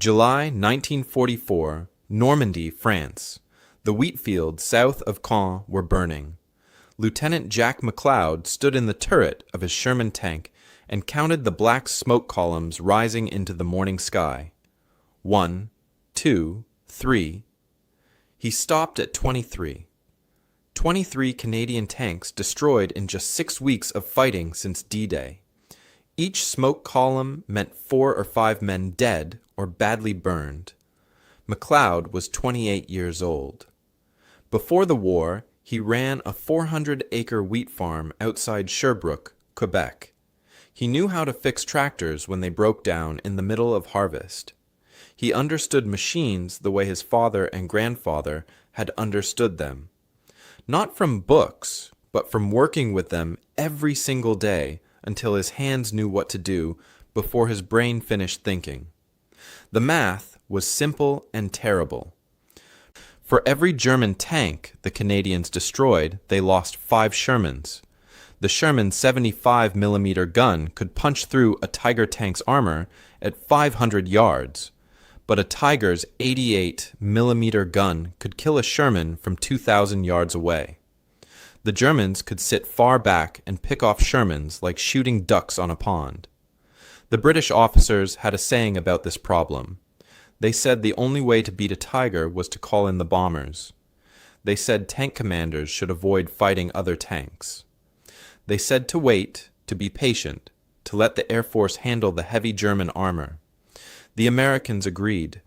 July 1944, Normandy, France. The wheat fields south of Caen were burning. Lieutenant Jack McLeod stood in the turret of his Sherman tank and counted the black smoke columns rising into the morning sky. 1, 2, 3. He stopped at 23. 23 Canadian tanks destroyed in just 6 weeks of fighting since D-Day. Each smoke column meant 4 or 5 men dead or badly burned. McLeod was 28 years old. Before the war, he ran a 400-acre wheat farm outside Sherbrooke, Quebec. He knew how to fix tractors when they broke down in the middle of harvest. He understood machines the way his father and grandfather had understood them. Not from books, but from working with them every single day until his hands knew what to do before his brain finished thinking. The math was simple and terrible. For every German tank the Canadians destroyed, they lost 5 Shermans. The Sherman's 75mm gun could punch through a Tiger tank's armor at 500 yards, but a Tiger's 88mm gun could kill a Sherman from 2,000 yards away. The Germans could sit far back and pick off Shermans like shooting ducks on a pond. The British officers had a saying about this problem. They said the only way to beat a Tiger was to call in the bombers. They said tank commanders should avoid fighting other tanks. They said to wait, to be patient, to let the Air Force handle the heavy German armor. The Americans agreed.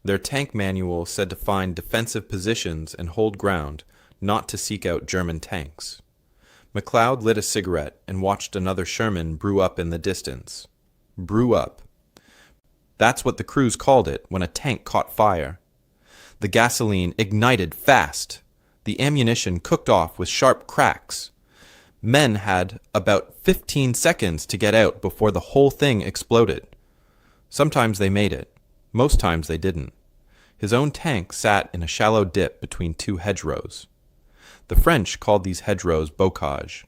Their tank manual said to find defensive positions and hold ground, not to seek out German tanks. McLeod lit a cigarette and watched another Sherman brew up in the distance. Brew up. That's what the crews called it when a tank caught fire. The gasoline ignited fast. The ammunition cooked off with sharp cracks. Men had about 15 seconds to get out before the whole thing exploded. Sometimes they made it. Most times they didn't. His own tank sat in a shallow dip between 2 hedgerows. The French called these hedgerows bocage.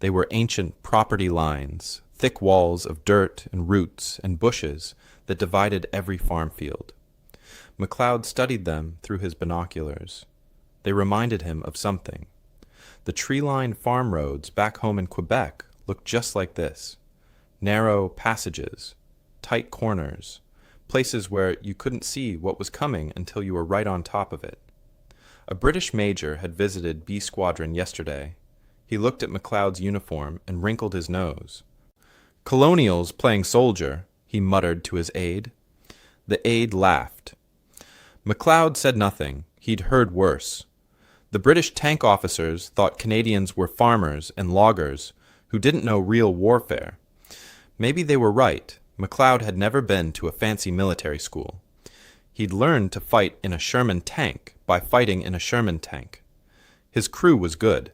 They were ancient property lines, thick walls of dirt and roots and bushes that divided every farm field. McLeod studied them through his binoculars. They reminded him of something. The tree-lined farm roads back home in Quebec looked just like this. Narrow passages, tight corners, places where you couldn't see what was coming until you were right on top of it. A British major had visited B Squadron yesterday. He looked at McLeod's uniform and wrinkled his nose. "Colonials playing soldier," he muttered to his aide. The aide laughed. McLeod said nothing. He'd heard worse. The British tank officers thought Canadians were farmers and loggers who didn't know real warfare. Maybe they were right. McLeod had never been to a fancy military school. He'd learned to fight in a Sherman tank by fighting in a Sherman tank. His crew was good.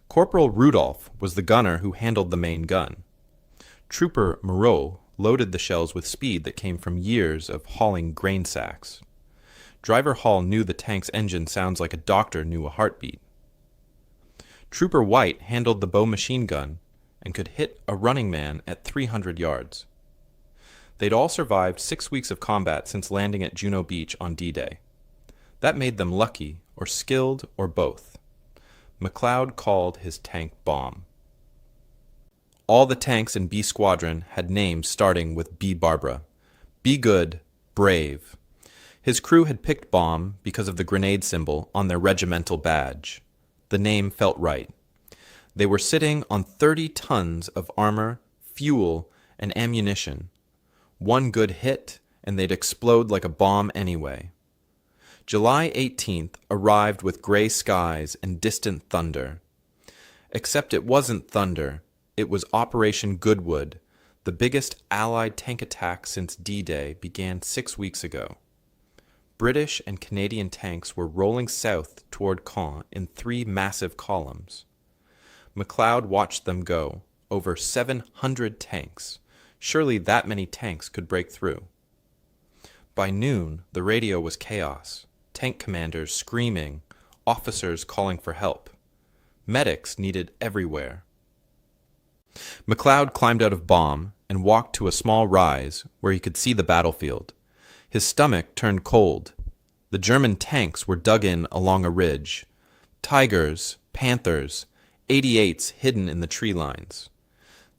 Corporal Rudolph was the gunner who handled the main gun. Trooper Moreau loaded the shells with speed that came from years of hauling grain sacks. Driver Hall knew the tank's engine sounds like a doctor knew a heartbeat. Trooper White handled the bow machine gun and could hit a running man at 300 yards. They'd all survived 6 weeks of combat since landing at Juno Beach on D-Day. That made them lucky, or skilled, or both. McLeod called his tank Bomb. All the tanks in B Squadron had names starting with B Barbara. Be good, brave. His crew had picked Bomb because of the grenade symbol on their regimental badge. The name felt right. They were sitting on 30 tons of armor, fuel, and ammunition. One good hit, and they'd explode like a bomb anyway. July 18th arrived with gray skies and distant thunder. Except it wasn't thunder. It was Operation Goodwood. The biggest Allied tank attack since D-Day began 6 weeks ago. British and Canadian tanks were rolling south toward Caen in 3 massive columns. McLeod watched them go, over 700 tanks. Surely that many tanks could break through. By noon, the radio was chaos. Tank commanders screaming, officers calling for help. Medics needed everywhere. McLeod climbed out of Bomb and walked to a small rise where he could see the battlefield. His stomach turned cold. The German tanks were dug in along a ridge. Tigers, Panthers, 88s hidden in the tree lines.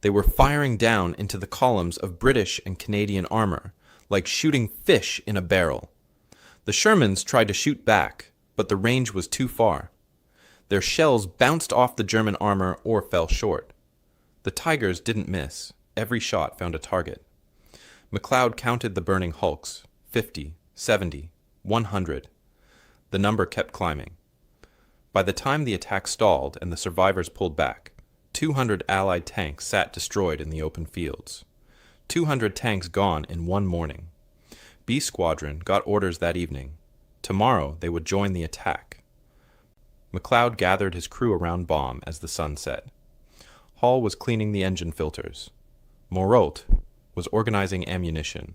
They were firing down into the columns of British and Canadian armor, like shooting fish in a barrel. The Shermans tried to shoot back, but the range was too far. Their shells bounced off the German armor or fell short. The Tigers didn't miss. Every shot found a target. McLeod counted the burning hulks. 50, 70, 100. The number kept climbing. By the time the attack stalled and the survivors pulled back, 200 Allied tanks sat destroyed in the open fields. 200 tanks gone in one morning. B Squadron got orders that evening. Tomorrow they would join the attack. McLeod gathered his crew around Baum as the sun set. Hall was cleaning the engine filters. Morault was organizing ammunition.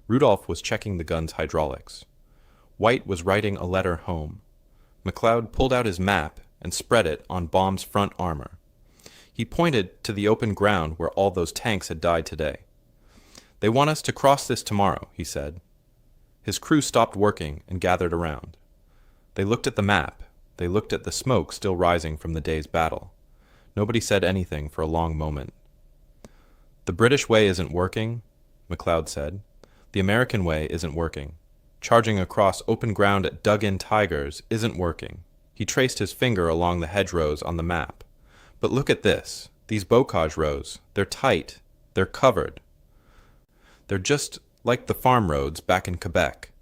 Rudolph was checking the gun's hydraulics. White was writing a letter home. McLeod pulled out his map and spread it on Baum's front armor. He pointed to the open ground where all those tanks had died today. "They want us to cross this tomorrow," he said. His crew stopped working and gathered around. They looked at the map. They looked at the smoke still rising from the day's battle. Nobody said anything for a long moment. "The British way isn't working," McLeod said. "The American way isn't working. Charging across open ground at dug-in Tigers isn't working." He traced his finger along the hedgerows on the map. "But look at this. These bocage rows. They're tight. They're covered. They're just like the farm roads back in Quebec."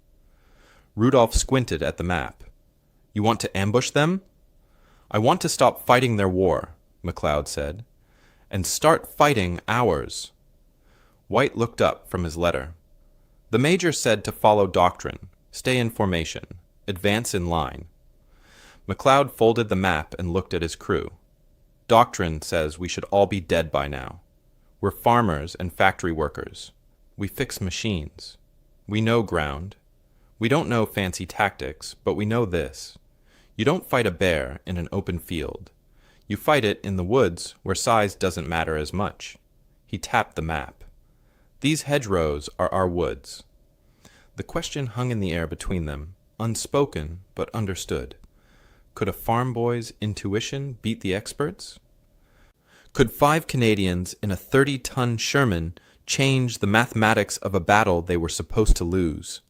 Rudolph squinted at the map. "You want to ambush them?" "I want to stop fighting their war," McLeod said, "and start fighting ours." White looked up from his letter. "The major said to follow doctrine, stay in formation, advance in line." McLeod folded the map and looked at his crew. "Doctrine says we should all be dead by now. We're farmers and factory workers. We fix machines. We know ground. We don't know fancy tactics, but we know this. You don't fight a bear in an open field. You fight it in the woods where size doesn't matter as much." He tapped the map. "These hedgerows are our woods." The question hung in the air between them, unspoken but understood. Could a farm boy's intuition beat the experts? Could 5 Canadians in a 30-ton Sherman change the mathematics of a battle they were supposed to lose?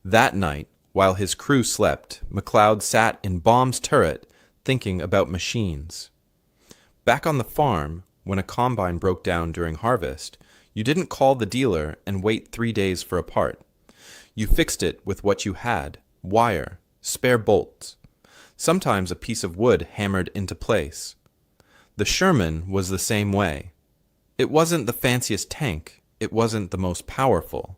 That night, while his crew slept, McLeod sat in Baum's turret thinking about machines. Back on the farm, when a combine broke down during harvest, you didn't call the dealer and wait 3 days for a part. You fixed it with what you had: wire, spare bolts, sometimes a piece of wood hammered into place. The Sherman was the same way. It wasn't the fanciest tank, it wasn't the most powerful,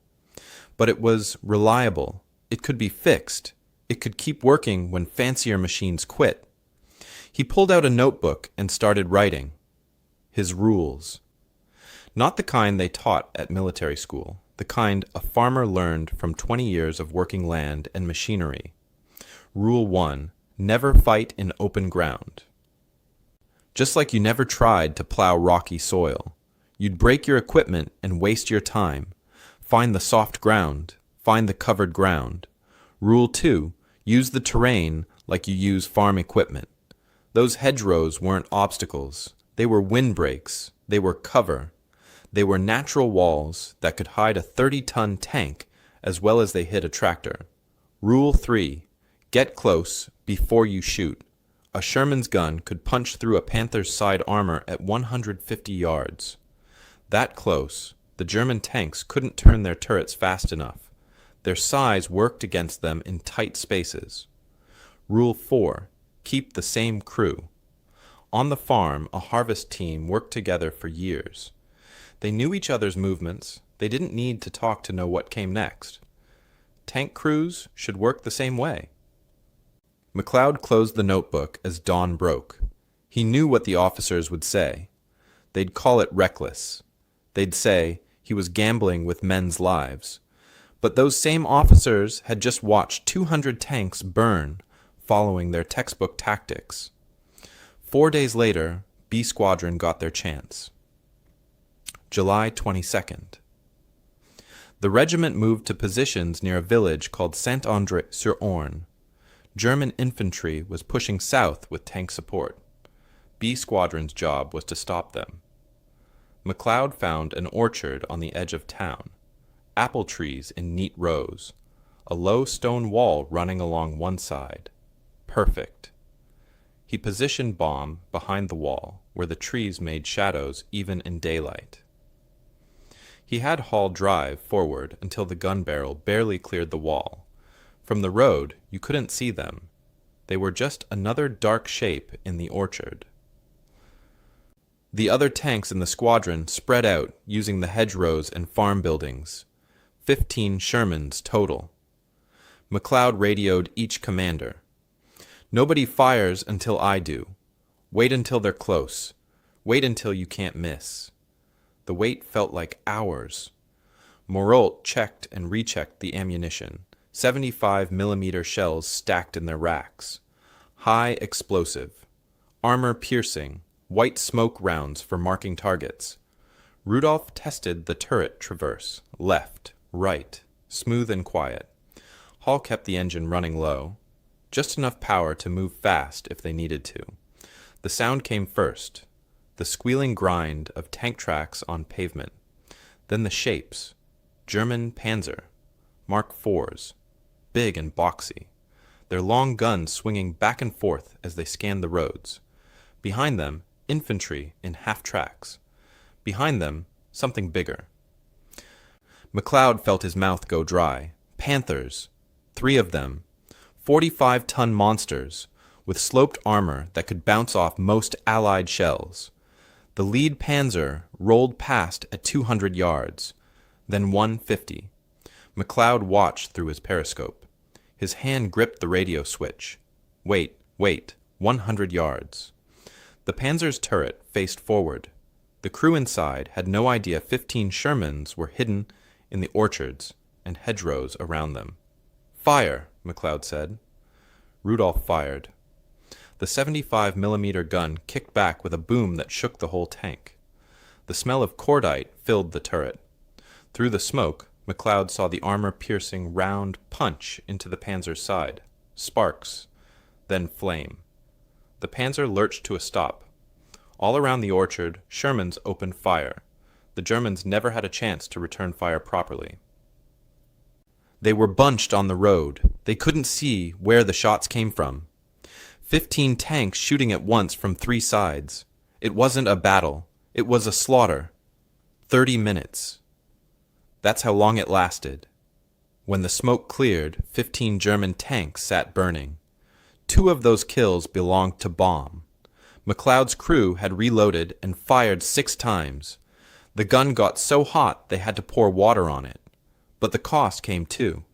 but it was reliable. It could be fixed. It could keep working when fancier machines quit. He pulled out a notebook and started writing. His rules. Not the kind they taught at military school, the kind a farmer learned from 20 years of working land and machinery. Rule 1. Never fight in open ground. Just like you never tried to plow rocky soil. You'd break your equipment and waste your time. Find the soft ground. Find the covered ground. Rule 2. Use the terrain like you use farm equipment. Those hedgerows weren't obstacles. They were windbreaks. They were cover. They were natural walls that could hide a 30-ton tank as well as they hid a tractor. Rule 3. Get close before you shoot. A Sherman's gun could punch through a Panther's side armor at 150 yards. That close, the German tanks couldn't turn their turrets fast enough. Their size worked against them in tight spaces. Rule 4. Keep the same crew. On the farm, a harvest team worked together for years. They knew each other's movements. They didn't need to talk to know what came next. Tank crews should work the same way. McLeod closed the notebook as dawn broke. He knew what the officers would say. They'd call it reckless. They'd say he was gambling with men's lives. But those same officers had just watched 200 tanks burn, following their textbook tactics. 4 days later, B Squadron got their chance. July 22nd. The regiment moved to positions near a village called Saint-André-sur-Orne. German infantry was pushing south with tank support. B Squadron's job was to stop them. McLeod found an orchard on the edge of town, apple trees in neat rows, a low stone wall running along one side. Perfect. He positioned bomb behind the wall, where the trees made shadows even in daylight. He had Hall drive forward until the gun barrel barely cleared the wall. From the road, you couldn't see them. They were just another dark shape in the orchard. The other tanks in the squadron spread out using the hedgerows and farm buildings. 15 Shermans total. McLeod radioed each commander. Nobody fires until I do. Wait until they're close. Wait until you can't miss. The wait felt like hours. Morault checked and rechecked the ammunition. 75mm shells stacked in their racks. High explosive. Armor piercing. White smoke rounds for marking targets. Rudolph tested the turret traverse. Left, right, smooth and quiet. Hall kept the engine running low. Just enough power to move fast if they needed to. The sound came first. The squealing grind of tank tracks on pavement. Then the shapes. German Panzer. Mark IVs. Big and boxy. Their long guns swinging back and forth as they scanned the roads. Behind them, infantry in half tracks. Behind them, something bigger. McLeod felt his mouth go dry. Panthers. 3 of them. 45-ton monsters with sloped armor that could bounce off most Allied shells. The lead Panzer rolled past at 200 yards, then 150. McLeod watched through his periscope. His hand gripped the radio switch. Wait, 100 yards. The Panzer's turret faced forward. The crew inside had no idea 15 Shermans were hidden in the orchards and hedgerows around them. Fire, McLeod said. Rudolph fired. The 75mm gun kicked back with a boom that shook the whole tank. The smell of cordite filled the turret. Through the smoke, McLeod saw the armor-piercing round punch into the Panzer's side. Sparks. Then flame. The Panzer lurched to a stop. All around the orchard, Shermans opened fire. The Germans never had a chance to return fire properly. They were bunched on the road. They couldn't see where the shots came from. 15 tanks shooting at once from 3 sides. It wasn't a battle. It was a slaughter. 30 minutes. That's how long it lasted. When the smoke cleared, 15 German tanks sat burning. 2 of those kills belonged to bomb. McLeod's crew had reloaded and fired 6 times. The gun got so hot they had to pour water on it. But the cost came too.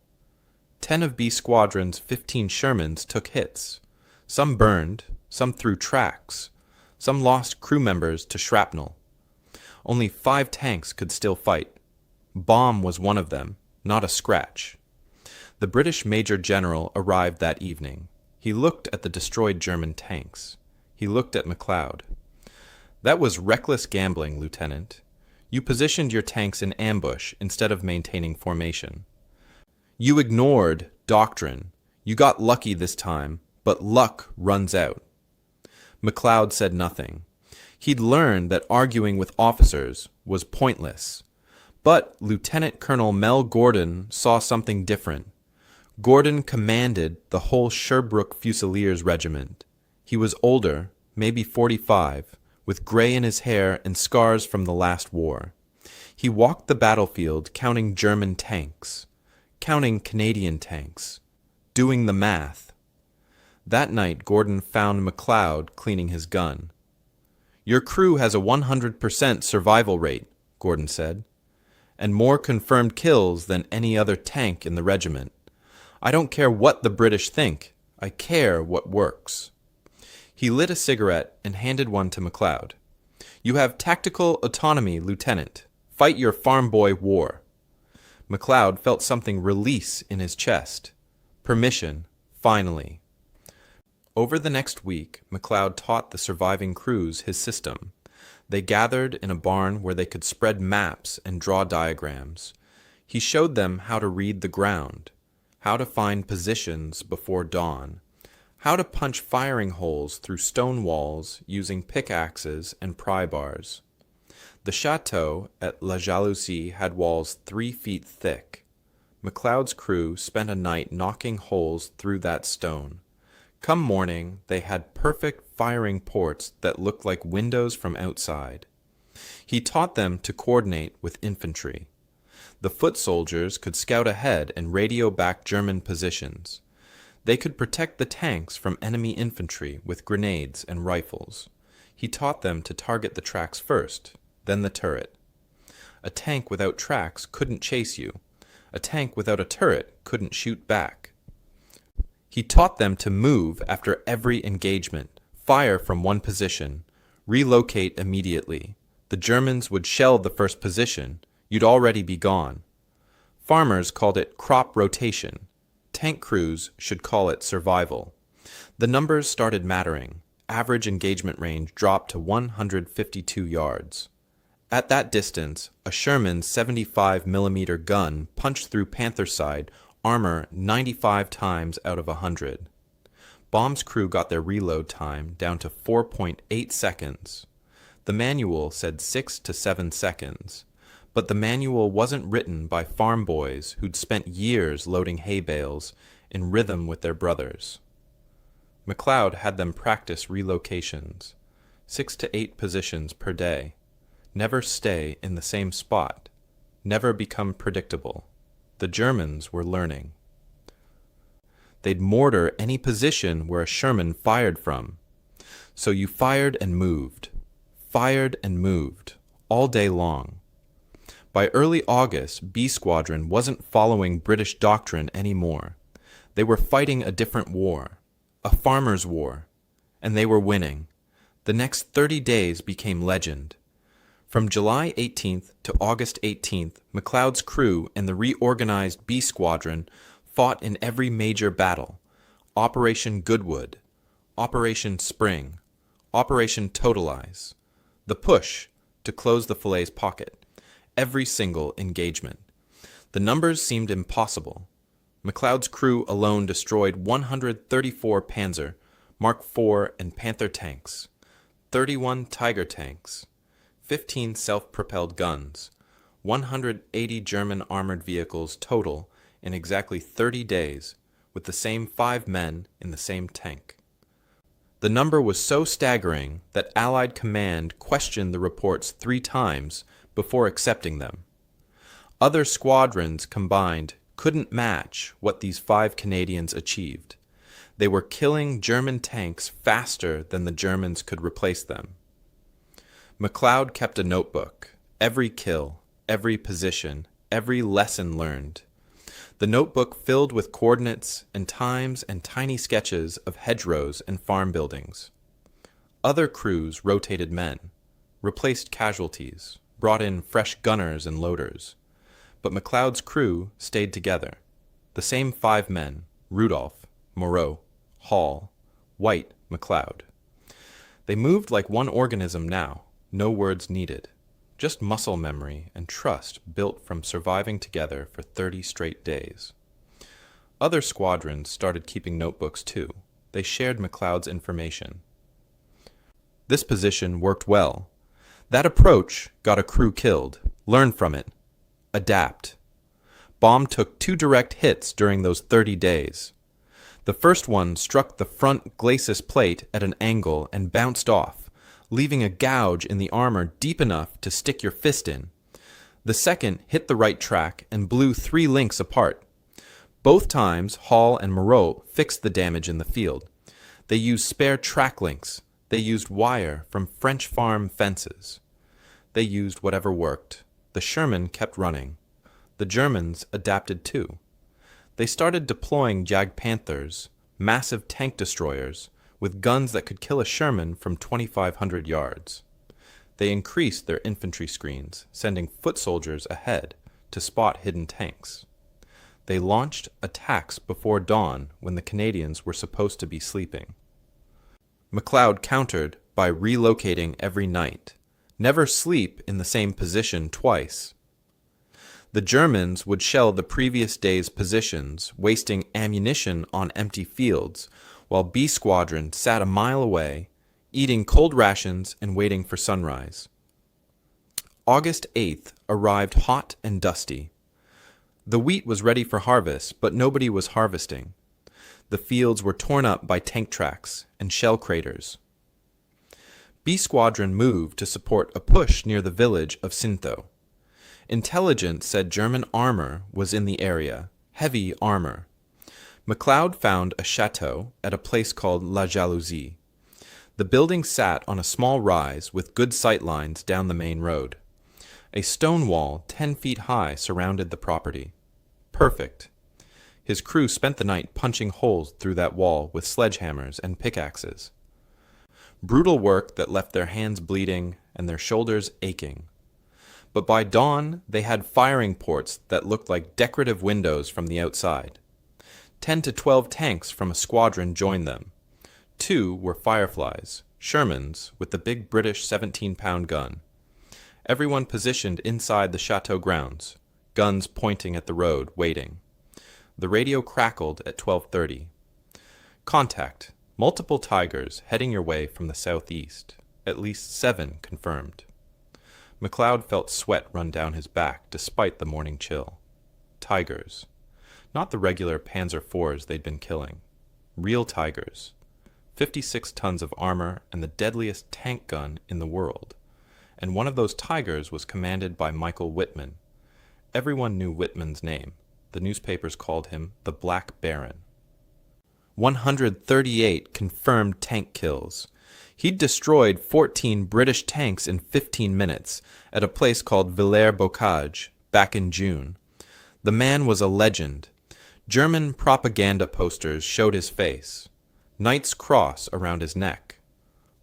10 of B Squadron's 15 Shermans took hits. Some burned, some threw tracks, some lost crew members to shrapnel. Only 5 tanks could still fight. Bomb was one of them, not a scratch. The British Major General arrived that evening. He looked at the destroyed German tanks. He looked at McLeod. That was reckless gambling, Lieutenant. You positioned your tanks in ambush instead of maintaining formation. You ignored doctrine. You got lucky this time, but luck runs out. McLeod said nothing. He'd learned that arguing with officers was pointless. But Lieutenant Colonel Mel Gordon saw something different. Gordon commanded the whole Sherbrooke Fusiliers Regiment. He was older, maybe 45, with gray in his hair and scars from the last war. He walked the battlefield counting German tanks, counting Canadian tanks, doing the math. That night Gordon found McLeod cleaning his gun. Your crew has a 100% survival rate, Gordon said, and more confirmed kills than any other tank in the regiment. I don't care what the British think. I care what works. He lit a cigarette and handed one to McLeod. You have tactical autonomy, Lieutenant. Fight your farm boy war. McLeod felt something release in his chest. Permission, finally. Over the next week, McLeod taught the surviving crews his system. They gathered in a barn where they could spread maps and draw diagrams. He showed them how to read the ground, how to find positions before dawn, how to punch firing holes through stone walls using pickaxes and pry bars. The chateau at La Jalousie had walls 3 feet thick. McLeod's crew spent a night knocking holes through that stone. Come morning, they had perfect firing ports that looked like windows from outside. He taught them to coordinate with infantry. The foot soldiers could scout ahead and radio back German positions. They could protect the tanks from enemy infantry with grenades and rifles. He taught them to target the tracks first, then the turret. A tank without tracks couldn't chase you. A tank without a turret couldn't shoot back. He taught them to move after every engagement, fire from one position, relocate immediately. The Germans would shell the first position. You'd already be gone. Farmers called it crop rotation. Tank crews should call it survival. The numbers started mattering. Average engagement range dropped to 152 yards. At that distance, a Sherman 75mm gun punched through Panther side armor 95 times out of 100. Bomb's crew got their reload time down to 4.8 seconds. The manual said 6 to 7 seconds, but the manual wasn't written by farm boys who'd spent years loading hay bales in rhythm with their brothers. McLeod had them practice relocations, 6 to 8 positions per day. Never stay in the same spot. Never become predictable. The Germans were learning. They'd mortar any position where a Sherman fired from. So you fired and moved, all day long. By early August, B Squadron wasn't following British doctrine anymore. They were fighting a different war, a farmer's war, and they were winning. The next 30 days became legend. From July 18th to August 18th, McLeod's crew and the reorganized B Squadron fought in every major battle: Operation Goodwood, Operation Spring, Operation Totalize, the Push to close the Falaise pocket, every single engagement. The numbers seemed impossible. McLeod's crew alone destroyed 134 Panzer, Mark IV and Panther tanks, 31 Tiger tanks, 15 self-propelled guns, 180 German armored vehicles total in exactly 30 days, with the same 5 men in the same tank. The number was so staggering that Allied command questioned the reports 3 times before accepting them. Other squadrons combined couldn't match what these 5 Canadians achieved. They were killing German tanks faster than the Germans could replace them. McLeod kept a notebook, every kill, every position, every lesson learned. The notebook filled with coordinates and times and tiny sketches of hedgerows and farm buildings. Other crews rotated men, replaced casualties, brought in fresh gunners and loaders. But McLeod's crew stayed together. The same 5 men: Rudolph, Moreau, Hall, White, McLeod. They moved like one organism now, no words needed. Just muscle memory and trust built from surviving together for 30 straight days. Other squadrons started keeping notebooks too. They shared McLeod's information. This position worked well. That approach got a crew killed. Learn from it. Adapt. Bomb took 2 direct hits during those 30 days. The first one struck the front glacis plate at an angle and bounced off, leaving a gouge in the armor deep enough to stick your fist in. The second hit the right track and blew 3 links apart. Both times, Hall and Moreau fixed the damage in the field. They used spare track links. They used wire from French farm fences. They used whatever worked. The Sherman kept running. The Germans adapted too. They started deploying Jag Panthers, massive tank destroyers, with guns that could kill a Sherman from 2,500 yards. They increased their infantry screens, sending foot soldiers ahead to spot hidden tanks. They launched attacks before dawn when the Canadians were supposed to be sleeping. McLeod countered by relocating every night. Never sleep in the same position twice. The Germans would shell the previous day's positions, wasting ammunition on empty fields, while B Squadron sat a mile away, eating cold rations and waiting for sunrise. August 8th arrived hot and dusty. The wheat was ready for harvest, but nobody was harvesting. The fields were torn up by tank tracks and shell craters. B Squadron moved to support a push near the village of Sinto. Intelligence said German armor was in the area, heavy armor. McLeod found a chateau at a place called La Jalousie. The building sat on a small rise with good sight lines down the main road. A stone wall 10 feet high surrounded the property. Perfect. His crew spent the night punching holes through that wall with sledgehammers and pickaxes. Brutal work that left their hands bleeding and their shoulders aching. But by dawn, they had firing ports that looked like decorative windows from the outside. 10 to 12 tanks from a squadron joined them. 2 were Fireflies, Shermans, with the big British 17-pound gun. Everyone positioned inside the chateau grounds, guns pointing at the road, waiting. The radio crackled at 12:30. Contact. Multiple Tigers heading your way from the southeast. At least 7 confirmed. McLeod felt sweat run down his back despite the morning chill. Tigers. Not the regular Panzer IVs they'd been killing. Real Tigers. 56 tons of armor and the deadliest tank gun in the world. And one of those Tigers was commanded by Michael Whitman. Everyone knew Whitman's name. The newspapers called him the Black Baron. 138 confirmed tank kills. He'd destroyed 14 British tanks in 15 minutes at a place called Villers-Bocage back in June. The man was a legend. German propaganda posters showed his face. Knight's Cross around his neck.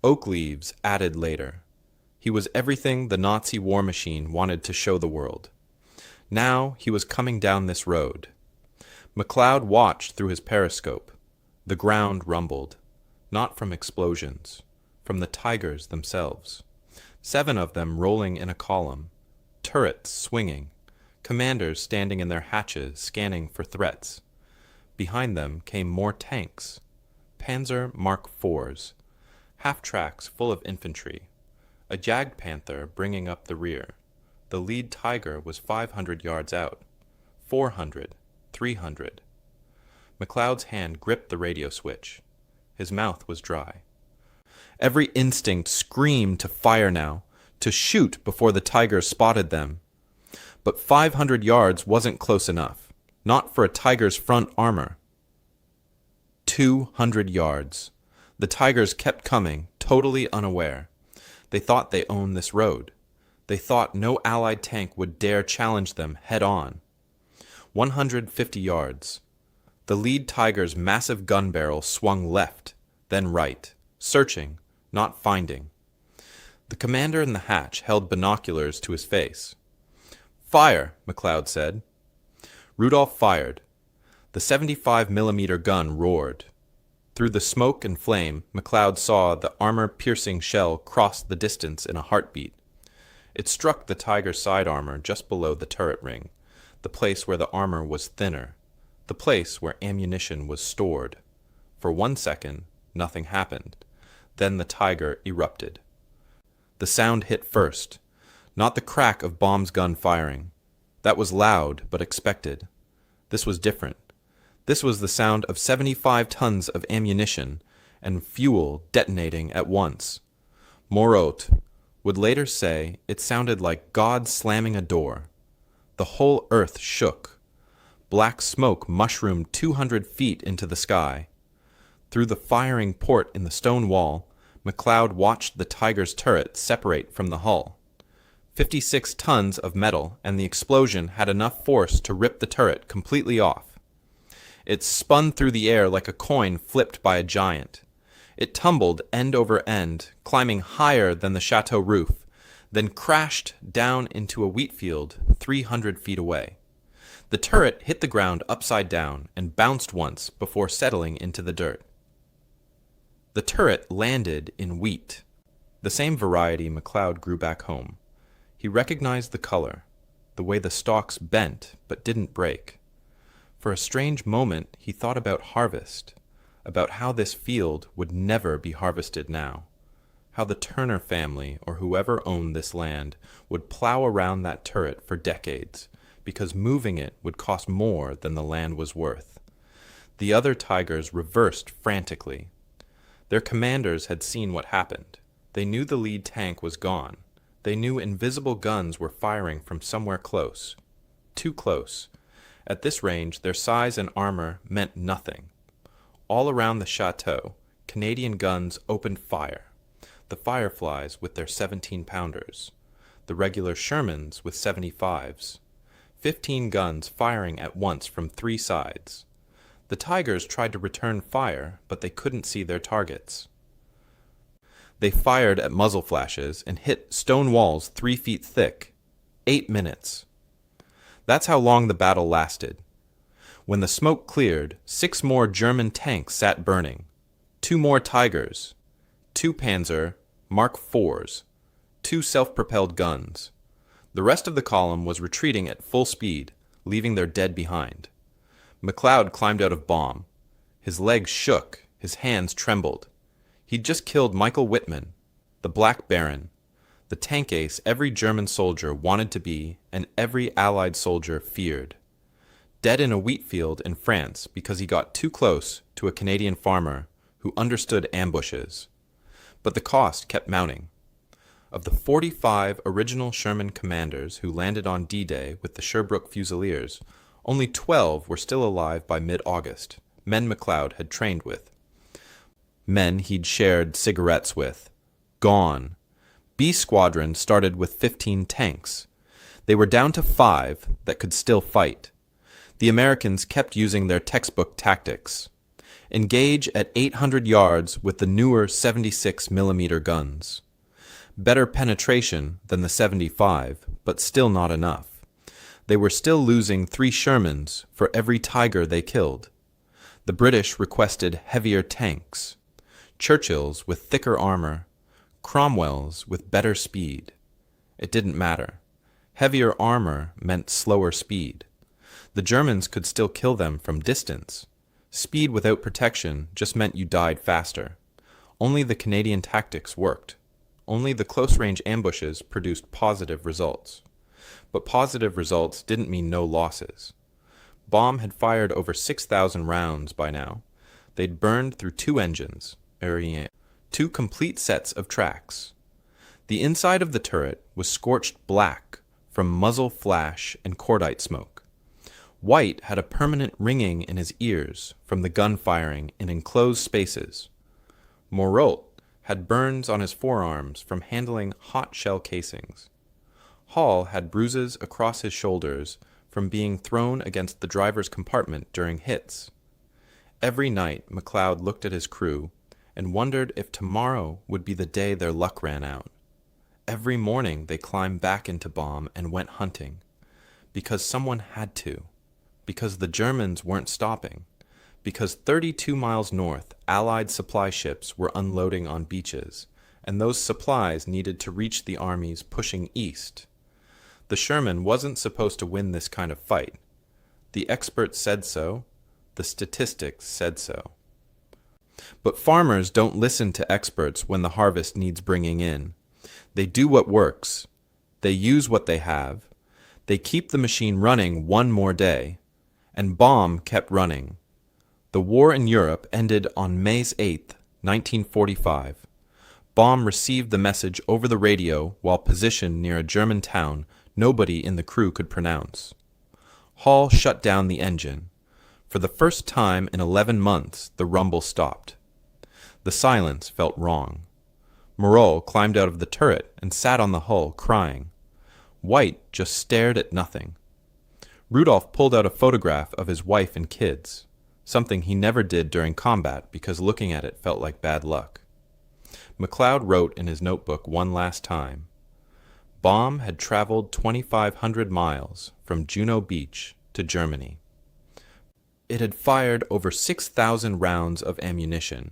Oak leaves added later. He was everything the Nazi war machine wanted to show the world. Now he was coming down this road. McLeod watched through his periscope. The ground rumbled, not from explosions, from the Tigers themselves. 7 of them rolling in a column, turrets swinging, commanders standing in their hatches scanning for threats. Behind them came more tanks, Panzer Mark IVs, half-tracks full of infantry, a Jagdpanther bringing up the rear. The lead Tiger was 500 yards out, 400, 300. McLeod's hand gripped the radio switch. His mouth was dry. Every instinct screamed to fire now, to shoot before the Tiger spotted them. But 500 yards wasn't close enough, not for a Tiger's front armor. 200 yards. The Tigers kept coming, totally unaware. They thought they owned this road. They thought no Allied tank would dare challenge them head-on. 150 yards. The lead Tiger's massive gun barrel swung left, then right, searching, not finding. The commander in the hatch held binoculars to his face. "Fire," McLeod said. Rudolph fired. The 75mm gun roared. Through the smoke and flame, McLeod saw the armor-piercing shell cross the distance in a heartbeat. It struck the Tiger's side armor just below the turret ring, the place where the armor was thinner, the place where ammunition was stored. For 1 second, nothing happened. Then the Tiger erupted. The sound hit first, not the crack of Bomb's gun firing. That was loud but expected. This was different. This was the sound of 75 tons of ammunition and fuel detonating at once. Moreau would later say it sounded like God slamming a door. The whole earth shook. Black smoke mushroomed 200 feet into the sky. Through the firing port in the stone wall, McLeod watched the Tiger's turret separate from the hull. 56 tons of metal, and the explosion had enough force to rip the turret completely off. It spun through the air like a coin flipped by a giant. It tumbled end over end, climbing higher than the chateau roof, then crashed down into a wheat field 300 feet away. The turret hit the ground upside down and bounced once before settling into the dirt. The turret landed in wheat, the same variety McLeod grew back home. He recognized the color. the way the stalks bent but didn't break. For a strange moment he thought about harvest, about how this field would never be harvested now, how the Turner family or whoever owned this land would plow around that turret for decades, because moving it would cost more than the land was worth. The other Tigers reversed frantically. Their commanders had seen what happened. They knew the lead tank was gone. They knew invisible guns were firing from somewhere close. Too close. At this range, their size and armor meant nothing. All around the chateau, Canadian guns opened fire. The Fireflies with their 17-pounders. The regular Shermans with 75s. 15 guns firing at once from 3 sides. The Tigers tried to return fire, but they couldn't see their targets. They fired at muzzle flashes and hit stone walls 3 feet thick. 8 minutes. That's how long the battle lasted. When the smoke cleared, 6 more German tanks sat burning. 2 more Tigers. 2 Panzer Mark IVs. 2 self-propelled guns. The rest of the column was retreating at full speed, leaving their dead behind. McLeod climbed out of bomb. His legs shook, his hands trembled. He'd just killed Michael Whitman, the Black Baron, the tank ace every German soldier wanted to be and every Allied soldier feared. Dead in a wheat field in France because he got too close to a Canadian farmer who understood ambushes. But the cost kept mounting. Of the 45 original Sherman commanders who landed on D-Day with the Sherbrooke Fusiliers, only 12 were still alive by mid-August, men McLeod had trained with. Men he'd shared cigarettes with. Gone. B Squadron started with 15 tanks. They were down to 5 that could still fight. The Americans kept using their textbook tactics. Engage at 800 yards with the newer 76mm guns. Better penetration than the 75, but still not enough. They were still losing 3 Shermans for every Tiger they killed. The British requested heavier tanks. Churchills with thicker armor. Cromwells with better speed. It didn't matter. Heavier armor meant slower speed. The Germans could still kill them from distance. Speed without protection just meant you died faster. Only the Canadian tactics worked. Only the close-range ambushes produced positive results. But positive results didn't mean no losses. Bomb had fired over 6,000 rounds by now. They'd burned through 2 engines, 2 complete sets of tracks. The inside of the turret was scorched black from muzzle flash and cordite smoke. White had a permanent ringing in his ears from the gun firing in enclosed spaces. Moreau had burns on his forearms from handling hot shell casings. Hall had bruises across his shoulders from being thrown against the driver's compartment during hits. Every night McLeod looked at his crew and wondered if tomorrow would be the day their luck ran out. Every morning they climbed back into bomb and went hunting, because someone had to, because the Germans weren't stopping, because 32 miles north Allied supply ships were unloading on beaches, and those supplies needed to reach the armies pushing east. The Sherman wasn't supposed to win this kind of fight. The experts said so, the statistics said so. But farmers don't listen to experts when the harvest needs bringing in. They do what works. They use what they have. They keep the machine running one more day. And bomb kept running. The war in Europe ended on May 8th, 1945. Bomb received the message over the radio while positioned near a German town nobody in the crew could pronounce. Hall shut down the engine. For the first time in 11 months, the rumble stopped. The silence felt wrong. Moreau climbed out of the turret and sat on the hull, crying. White just stared at nothing. Rudolph pulled out a photograph of his wife and kids, something he never did during combat because looking at it felt like bad luck. McLeod wrote in his notebook one last time. Bomb had traveled 2,500 miles from Juno Beach to Germany. It had fired over 6,000 rounds of ammunition.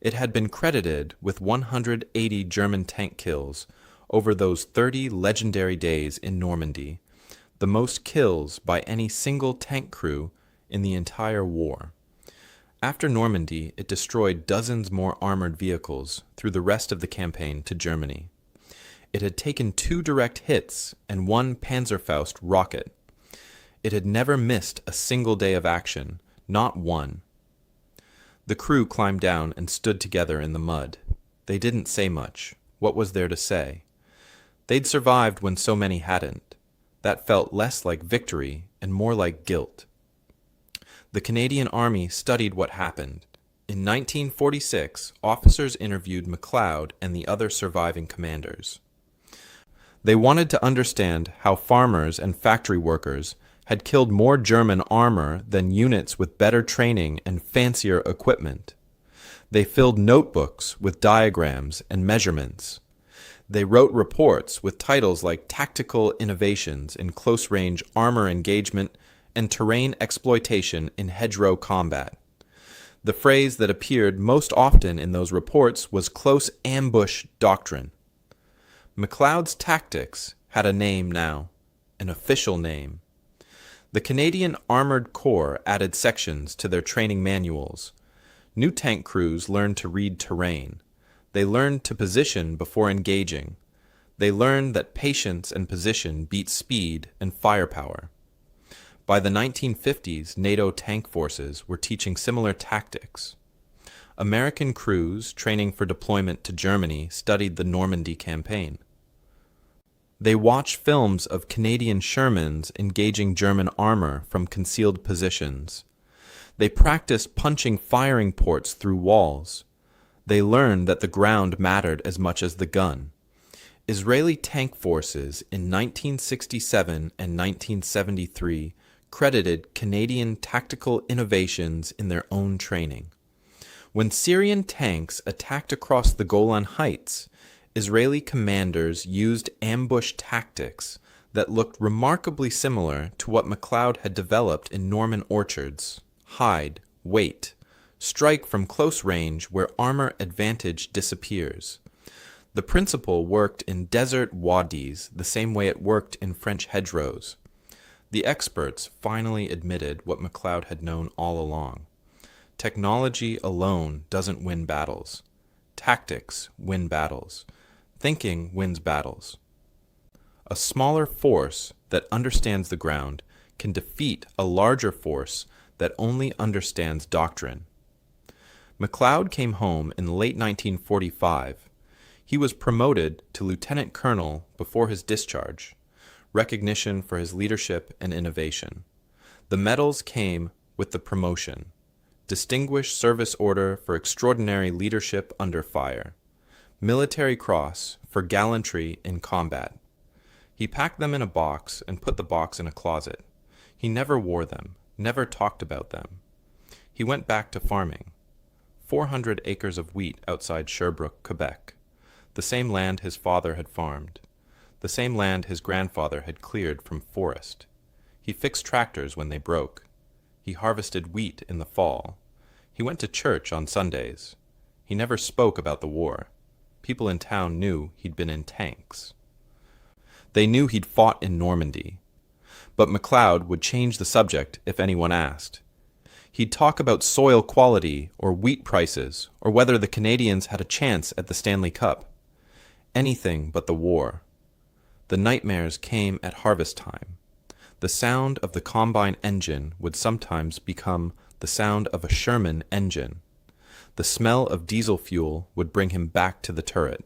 It had been credited with 180 German tank kills over those 30 legendary days in Normandy, the most kills by any single tank crew in the entire war. After Normandy, it destroyed dozens more armored vehicles through the rest of the campaign to Germany. It had taken 2 direct hits and 1 Panzerfaust rocket. It had never missed a single day of action, not one. The crew climbed down and stood together in the mud. They didn't say much. What was there to say? They'd survived when so many hadn't. That felt less like victory and more like guilt. The Canadian Army studied what happened. In 1946, officers interviewed MacLeod and the other surviving commanders. They wanted to understand how farmers and factory workers had killed more German armor than units with better training and fancier equipment. They filled notebooks with diagrams and measurements. They wrote reports with titles like Tactical Innovations in Close-Range Armor Engagement and Terrain Exploitation in Hedgerow Combat. The phrase that appeared most often in those reports was Close Ambush Doctrine. MacLeod's tactics had a name now, an official name. The Canadian Armored Corps added sections to their training manuals. New tank crews learned to read terrain. They learned to position before engaging. They learned that patience and position beat speed and firepower. By the 1950s, NATO tank forces were teaching similar tactics. American crews training for deployment to Germany studied the Normandy campaign. They watched films of Canadian Shermans engaging German armor from concealed positions. They practiced punching firing ports through walls. They learned that the ground mattered as much as the gun. Israeli tank forces in 1967 and 1973 credited Canadian tactical innovations in their own training. When Syrian tanks attacked across the Golan Heights, Israeli commanders used ambush tactics that looked remarkably similar to what MacLeod had developed in Norman orchards: hide, wait, strike from close range where armor advantage disappears. The principle worked in desert wadis the same way it worked in French hedgerows. The experts finally admitted what MacLeod had known all along. Technology alone doesn't win battles. Tactics win battles. Thinking wins battles. A smaller force that understands the ground can defeat a larger force that only understands doctrine. MacLeod came home in late 1945. He was promoted to lieutenant colonel before his discharge, recognition for his leadership and innovation. The medals came with the promotion: Distinguished Service Order for Extraordinary Leadership Under Fire, Military Cross for Gallantry in Combat. He packed them in a box and put the box in a closet. He never wore them, never talked about them. He went back to farming. 400 acres of wheat outside Sherbrooke, Quebec. The same land his father had farmed. The same land his grandfather had cleared from forest. He fixed tractors when they broke. He harvested wheat in the fall. He went to church on Sundays. He never spoke about the war. People in town knew he'd been in tanks. They knew he'd fought in Normandy. But MacLeod would change the subject if anyone asked. He'd talk about soil quality or wheat prices or whether the Canadians had a chance at the Stanley Cup. Anything but the war. The nightmares came at harvest time. The sound of the combine engine would sometimes become the sound of a Sherman engine. The smell of diesel fuel would bring him back to the turret.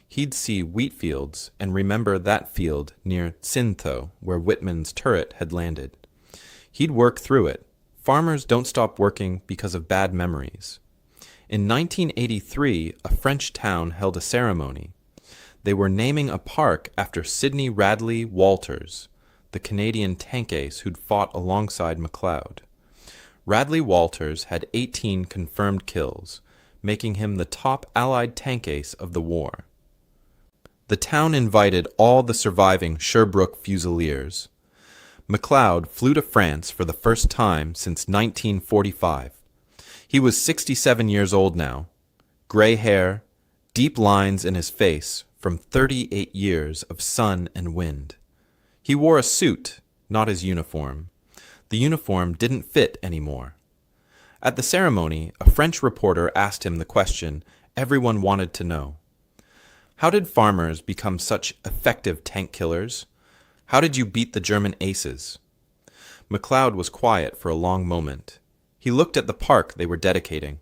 He'd see wheat fields and remember that field near Tsintho where Whitman's turret had landed. He'd work through it. Farmers don't stop working because of bad memories. In 1983, a French town held a ceremony. They were naming a park after Sidney Radley Walters, the Canadian tank ace who'd fought alongside MacLeod. Radley Walters had 18 confirmed kills, making him the top Allied tank ace of the war. The town invited all the surviving Sherbrooke Fusiliers. MacLeod flew to France for the first time since 1945. He was 67 years old now, gray hair, deep lines in his face from 38 years of sun and wind. He wore a suit, not his uniform. The uniform didn't fit anymore. At the ceremony, a French reporter asked him the question everyone wanted to know. How did farmers become such effective tank killers? How did you beat the German aces? MacLeod was quiet for a long moment. He looked at the park they were dedicating,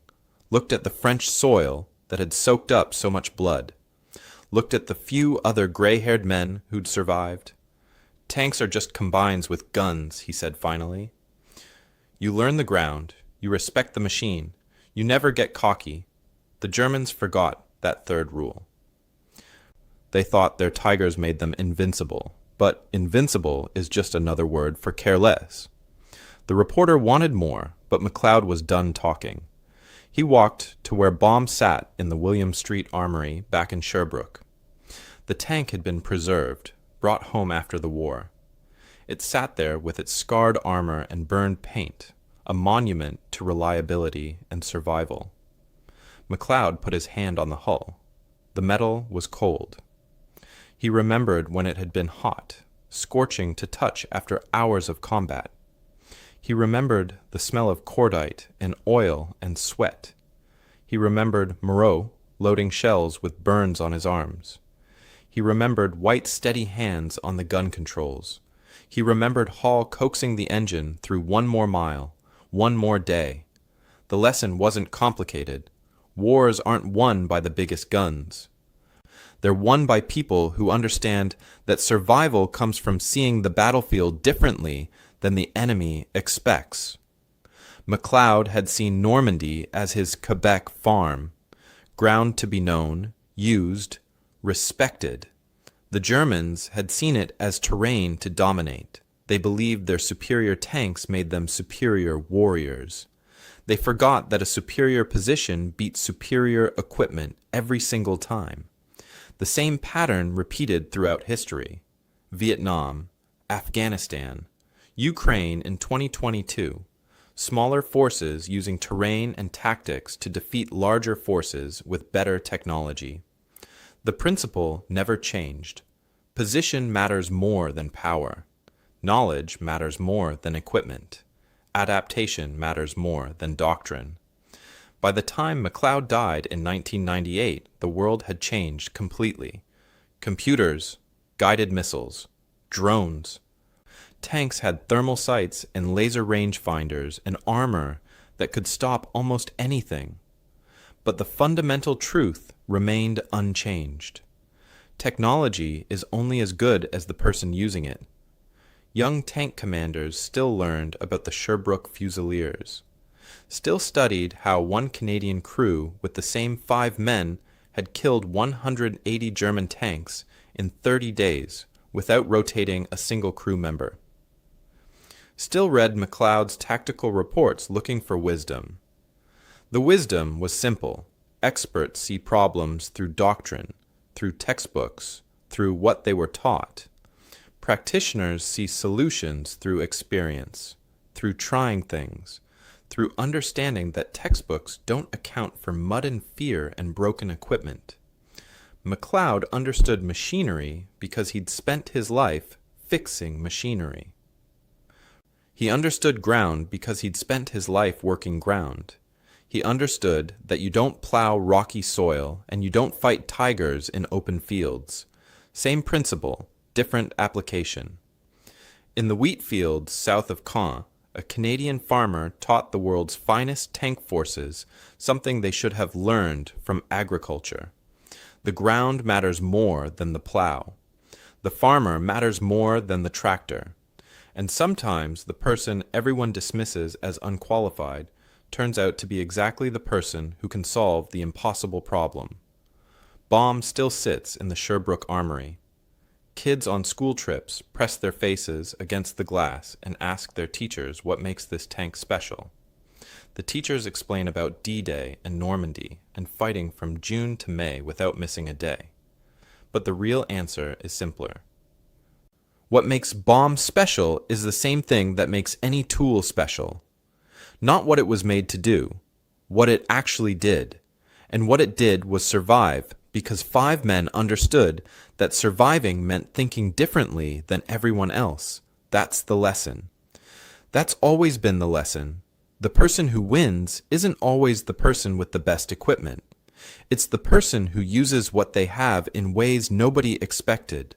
looked at the French soil that had soaked up so much blood, looked at the few other gray-haired men who'd survived. Tanks are just combines with guns, he said finally. You learn the ground, you respect the machine, you never get cocky. The Germans forgot that third rule. They thought their tigers made them invincible, but invincible is just another word for careless. The reporter wanted more, but MacLeod was done talking. He walked to where Baum sat in the William Street Armory back in Sherbrooke. The tank had been preserved, brought home after the war. It sat there with its scarred armor and burned paint, a monument to reliability and survival. MacLeod put his hand on the hull. The metal was cold. He remembered when it had been hot, scorching to touch after hours of combat. He remembered the smell of cordite and oil and sweat. He remembered Moreau loading shells with burns on his arms. He remembered white, steady hands on the gun controls. He remembered Hall coaxing the engine through one more mile, one more day. The lesson wasn't complicated. Wars aren't won by the biggest guns. They're won by people who understand that survival comes from seeing the battlefield differently than the enemy expects. MacLeod had seen Normandy as his Quebec farm, ground to be known, used, respected. The Germans had seen it as terrain to dominate. They believed their superior tanks made them superior warriors. They forgot that a superior position beat superior equipment every single time. The same pattern repeated throughout history. Vietnam, Afghanistan, Ukraine in 2022. Smaller forces using terrain and tactics to defeat larger forces with better technology. The principle never changed. Position matters more than power. Knowledge matters more than equipment. Adaptation matters more than doctrine. By the time MacLeod died in 1998, the world had changed completely. Computers, guided missiles, drones. Tanks had thermal sights and laser rangefinders and armor that could stop almost anything. But the fundamental truth remained unchanged. Technology is only as good as the person using it. Young tank commanders still learned about the Sherbrooke Fusiliers, still studied how one Canadian crew with the same 5 men had killed 180 German tanks in 30 days without rotating a single crew member. Still read MacLeod's tactical reports looking for wisdom. The wisdom was simple. Experts see problems through doctrine, through textbooks, through what they were taught. Practitioners see solutions through experience, through trying things, through understanding that textbooks don't account for mud and fear and broken equipment. MacLeod understood machinery because he'd spent his life fixing machinery. He understood ground because he'd spent his life working ground. He understood that you don't plow rocky soil and you don't fight tigers in open fields. Same principle, different application. In the wheat fields south of Caen, a Canadian farmer taught the world's finest tank forces something they should have learned from agriculture. The ground matters more than the plow. The farmer matters more than the tractor. And sometimes the person everyone dismisses as unqualified turns out to be exactly the person who can solve the impossible problem. Baum still sits in the Sherbrooke Armory. Kids on school trips press their faces against the glass and ask their teachers what makes this tank special. The teachers explain about D-Day and Normandy and fighting from June to May without missing a day. But the real answer is simpler. What makes Baum special is the same thing that makes any tool special. Not what it was made to do, what it actually did. And what it did was survive because 5 men understood that surviving meant thinking differently than everyone else. That's the lesson. That's always been the lesson. The person who wins isn't always the person with the best equipment. It's the person who uses what they have in ways nobody expected.